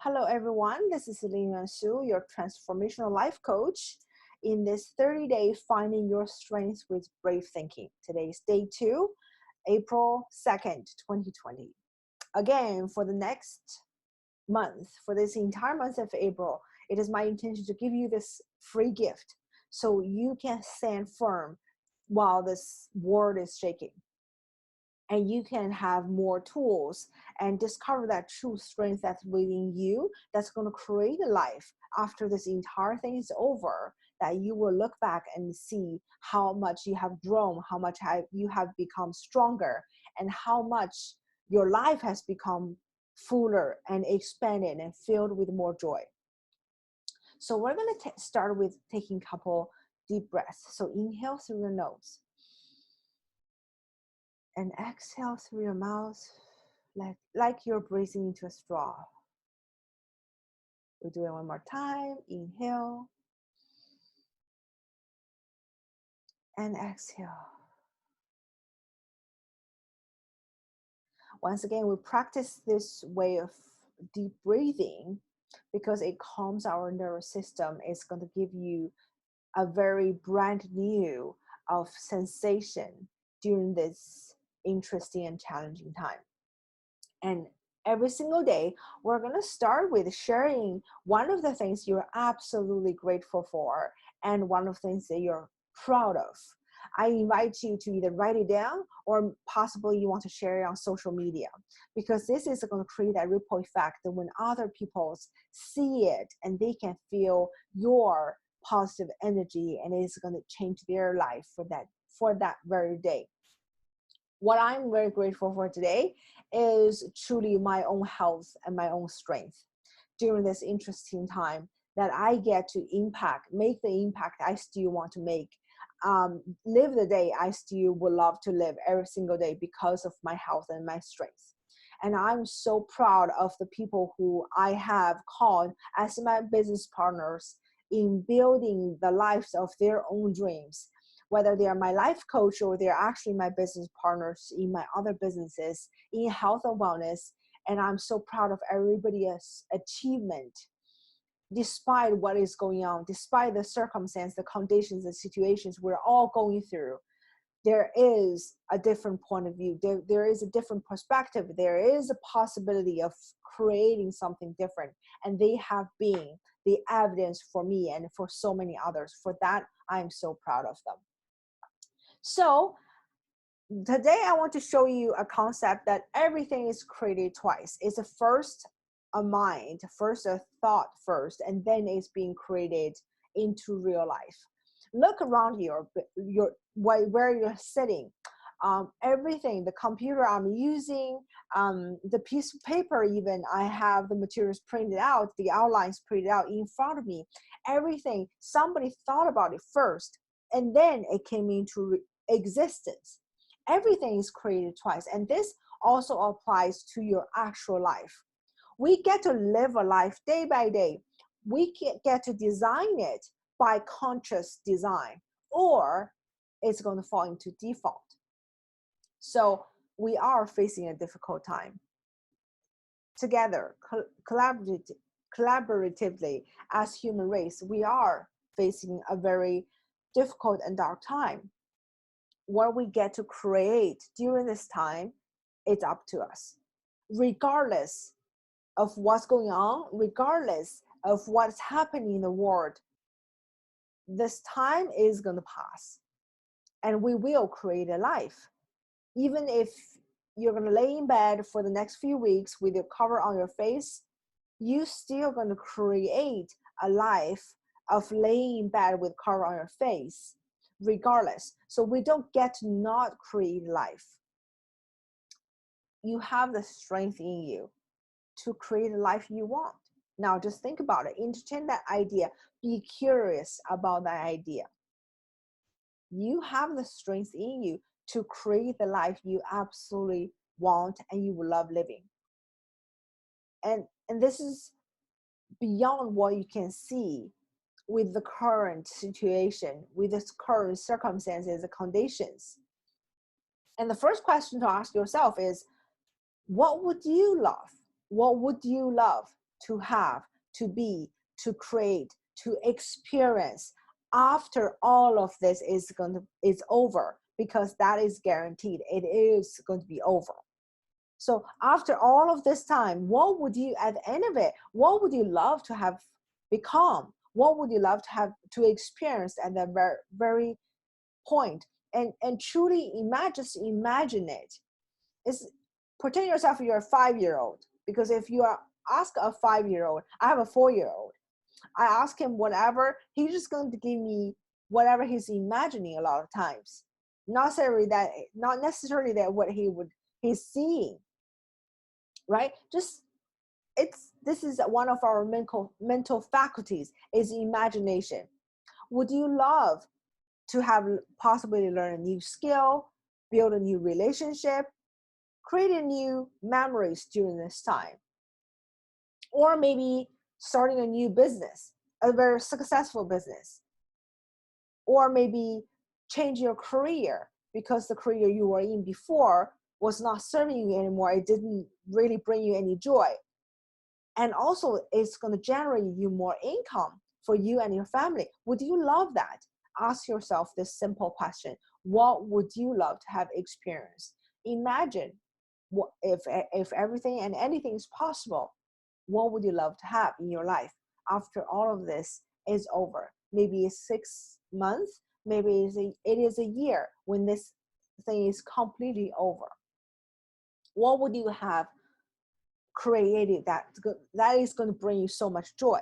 Hello, everyone. This is Lin Yuan-Su, your transformational life coach in this 30-day Finding Your Strengths with Brave Thinking. Today is day 2, April 2nd, 2020. Again, for the next month, for this entire month of April, it is my intention to give you this free gift so you can stand firm while this world is shaking. And you can have more tools and discover that true strength that's within you that's going to create a life after this entire thing is over, that you will look back and see how much you have grown, how much you have become stronger, and how much your life has become fuller and expanded and filled with more joy. So we're going to start with taking a couple deep breaths. So inhale through your nose. And exhale through your mouth like you're breathing into a straw. We'll do it one more time. Inhale. And exhale. Once again, we practice this way of deep breathing because it calms our nervous system. It's going to give you a very brand new of sensation during this interesting and challenging time. And every single day, we're going to start with sharing one of the things you're absolutely grateful for and one of the things that you're proud of. I invite you to either write it down or possibly you want to share it on social media, because this is going to create that ripple effect that when other people see it and they can feel your positive energy, and it's going to change their life for that very day. What I'm very grateful for today is truly my own health and my own strength during this interesting time, that I get to make the impact I still want to make, live the day I still would love to live every single day because of my health and my strength. And I'm so proud of the people who I have called as my business partners in building the lives of their own dreams, whether they are my life coach or they're actually my business partners in my other businesses in health and wellness. And I'm so proud of everybody's achievement, despite what is going on, despite the circumstance, the conditions, the situations we're all going through. There is a different point of view. There is a different perspective. There is a possibility of creating something different. And they have been the evidence for me and for so many others. For that, I'm so proud of them. So today I want to show you a concept that everything is created twice. It's a first a mind, first a thought first, and then it's being created into real life. Look around where you're sitting. Everything, the computer I'm using, the piece of paper even, I have the materials printed out, the outlines printed out in front of me. Everything, somebody thought about it first, and then it came into existence. Everything is created twice, and this also applies to your actual life. We get to live a life day by day. We get to design it by conscious design, or it's going to fall into default. So we are facing a difficult time. Together, collaboratively, as human race, we are facing a very difficult and dark time. What we get to create during this time, it's up to us. Regardless of what's going on, regardless of what's happening in the world, this time is going to pass. And we will create a life. Even if you're going to lay in bed for the next few weeks with your cover on your face, you're still going to create a life of laying in bed with cover on your face, regardless. So we don't get to not create life. You have the strength in you to create a life you want. Now just think about it. Entertain that idea. Be curious about that idea. You have the strength in you to create the life you absolutely want and you will love living. And this is beyond what you can see with the current situation, with the current circumstances, the conditions. And the first question to ask yourself is, what would you love? What would you love? to have, to be, to create, to experience after all of this is over, because that is guaranteed. It is going to be over. So after all of this time, what would you, at the end of it, what would you love to have become? What would you love to have to experience at the very point? And truly imagine it. Pretend yourself you're a 5-year-old, because if you ask a 5-year-old, I have a 4-year-old, I ask him whatever, he's just going to give me whatever he's imagining a lot of times. Not necessarily that what he's seeing, right? This is one of our mental faculties, is imagination. Would you love to have possibly learn a new skill, build a new relationship, create new memories during this time? Or maybe starting a new business, a very successful business. Or maybe change your career because the career you were in before was not serving you anymore. It didn't really bring you any joy. And also it's going to generate you more income for you and your family. Would you love that? Ask yourself this simple question. What would you love to have experienced? Imagine if everything and anything is possible, what would you love to have in your life after all of this is over? Maybe it's 6 months, maybe it is a year when this thing is completely over. What would you have created that is going to bring you so much joy?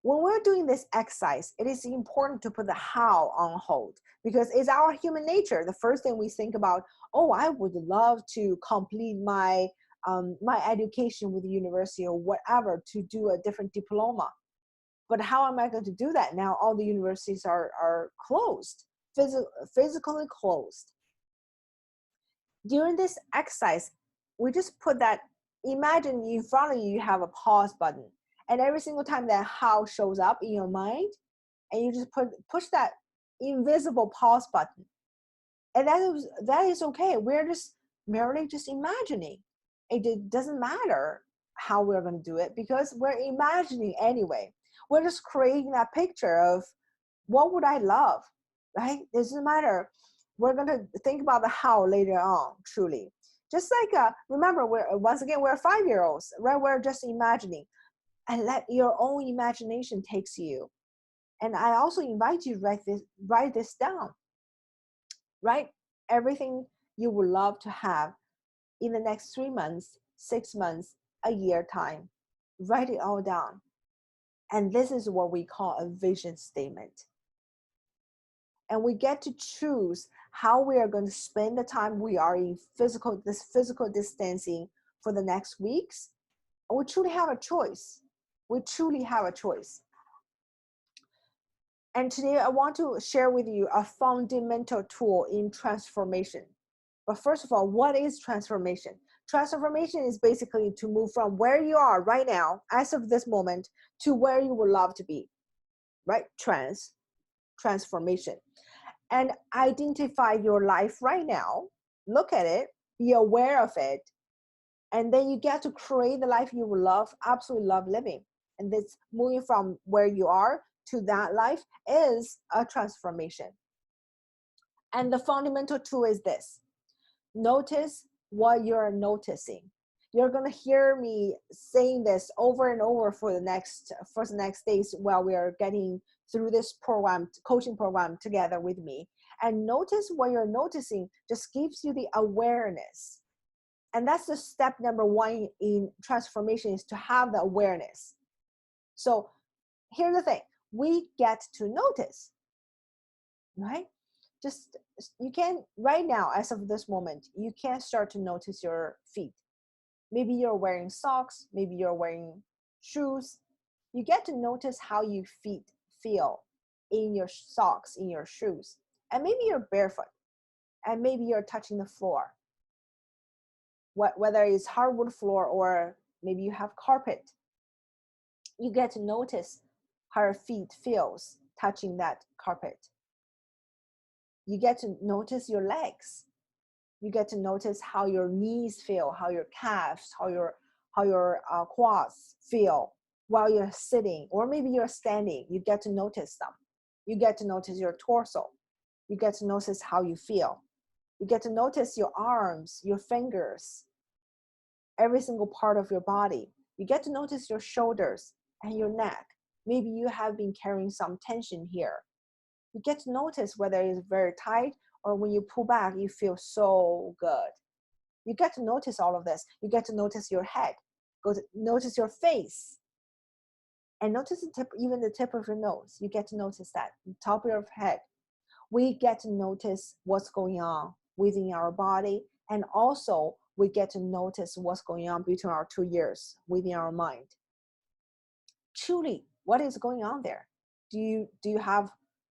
When we're doing this exercise, it is important to put the how on hold, because it's our human nature. The first thing we think about, oh, I would love to complete my education with the university or whatever, to do a different diploma. But how am I going to do that now? All the universities are closed, physically closed. During this exercise, we just put that, imagine in front of you, you have a pause button. And every single time that how shows up in your mind, and you just push that invisible pause button. And that is okay. We're just merely just imagining. It doesn't matter how we're going to do it, because we're imagining anyway. We're just creating that picture of what would I love, right? It doesn't matter. We're going to think about the how later on, truly. Just like, remember, we're 5-year-olds, right? We're just imagining. And let your own imagination takes you. And I also invite you to write this down, right? Everything you would love to have in the next 3 months, 6 months, a year time. Write it all down. And this is what we call a vision statement. And we get to choose how we are going to spend the time we are in physical distancing for the next weeks. And we truly have a choice. We truly have a choice. And today I want to share with you a fundamental tool in transformation. But first of all, what is transformation? Transformation is basically to move from where you are right now, as of this moment, to where you would love to be, right? Transformation. And identify your life right now, look at it, be aware of it, and then you get to create the life you will absolutely love living. And this moving from where you are to that life is a transformation. And the fundamental tool is this. Notice what you're noticing. You're going to hear me saying this over and over for the next days while we are getting through this coaching program together with me. And notice what you're noticing just gives you the awareness. And that's the step number 1 in transformation, is to have the awareness. So here's the thing. We get to notice, right? You can, right now, as of this moment, you can start to notice your feet. Maybe you're wearing socks, maybe you're wearing shoes. You get to notice how your feet feel in your socks, in your shoes. And maybe you're barefoot, and maybe you're touching the floor. Whether it's hardwood floor or maybe you have carpet. You get to notice how your feet feels touching that carpet. You get to notice your legs. You get to notice how your knees feel, how your calves, how how your quads feel while you're sitting, or maybe you're standing. You get to notice them. You get to notice your torso. You get to notice how you feel. You get to notice your arms, your fingers, every single part of your body. You get to notice your shoulders and your neck. Maybe you have been carrying some tension here. You get to notice whether it's very tight, or when you pull back, you feel so good. You get to notice all of this. You get to notice your head. Go to notice your face. And notice the tip, even the tip of your nose. You get to notice that, the top of your head. We get to notice what's going on within our body. And also, we get to notice what's going on between our 2 ears within our mind. Truly, what is going on there? Do you have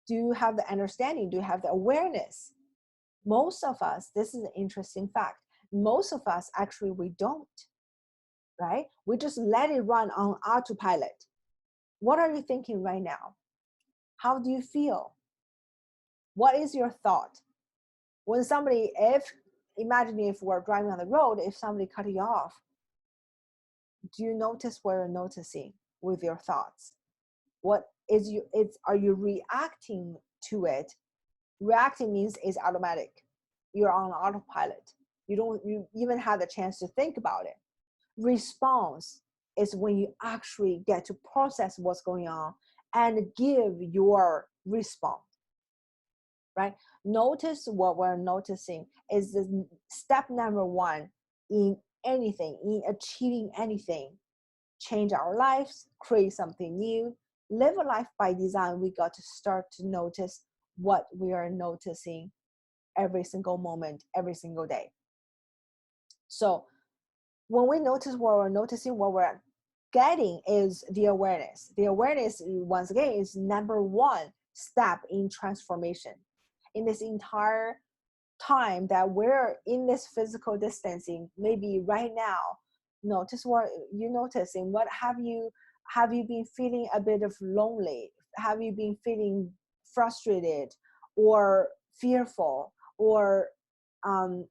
the understanding? Do you have the awareness? Most of us, this is an interesting fact, most of us actually, we don't, right? We just let it run on autopilot. What are you thinking right now? How do you feel? What is your thought? When somebody, imagine if we're driving on the road, if somebody cut you off, do you notice what you're noticing with your thoughts? Are you reacting to it? Reacting means it's automatic. You're on autopilot. You even have the chance to think about it. Response is when you actually get to process what's going on and give your response, right? Notice what we're noticing is the step number one in anything, in achieving anything. Change our lives, create something new, live a life by design. We got to start to notice what we are noticing every single moment, every single day. So when we notice what we're noticing, what we're getting is the awareness. The awareness, once again, is number one step in transformation. In this entire time that we're in this physical distancing, maybe right now, notice what you're noticing. What have you been feeling a bit of lonely? Have you been feeling frustrated or fearful? Or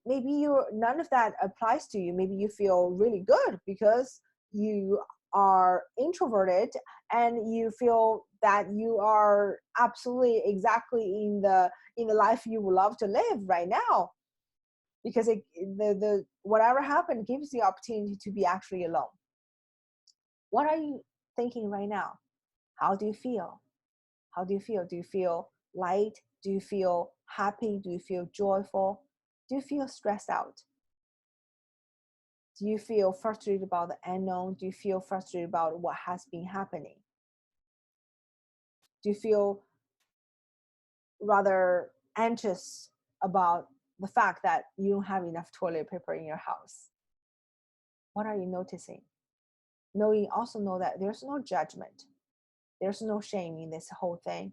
maybe none of that applies to you. Maybe you feel really good because you are introverted and you feel that you are absolutely exactly in the life you would love to live right now, because the whatever happened gives you the opportunity to be actually alone. What are you thinking right now? How do you feel? How do you feel? Do you feel light? Do you feel happy? Do you feel joyful? Do you feel stressed out? Do you feel frustrated about the unknown? Do you feel frustrated about what has been happening? Do you feel rather anxious about the fact that you don't have enough toilet paper in your house? What are you noticing? Also know that there's no judgment. There's no shame in this whole thing.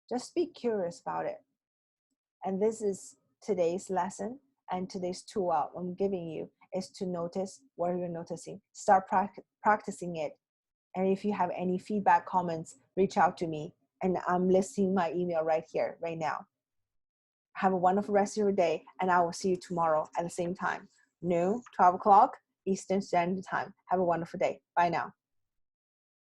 Just be curious about it. And this is today's lesson, and today's tool I'm giving you is to notice what you're noticing. Start practicing it. And if you have any feedback, comments, reach out to me. And I'm listing my email right here, right now. Have a wonderful rest of your day, and I will see you tomorrow at the same time, noon, 12 o'clock Eastern Standard Time. Have a wonderful day. Bye now.